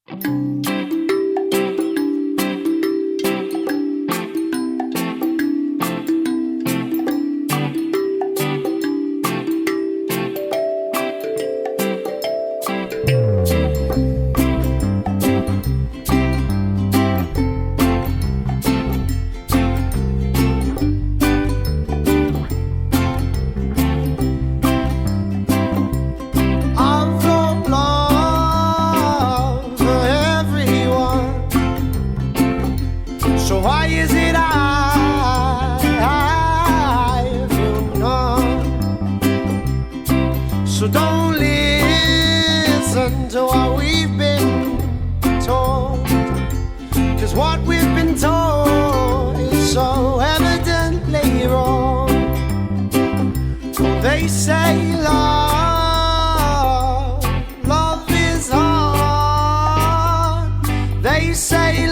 I've got love for everyone. So why is it I feel numb? So don't listen to what we've been told, 'cause what we've been told is so evidently wrong. They say love is hard. They say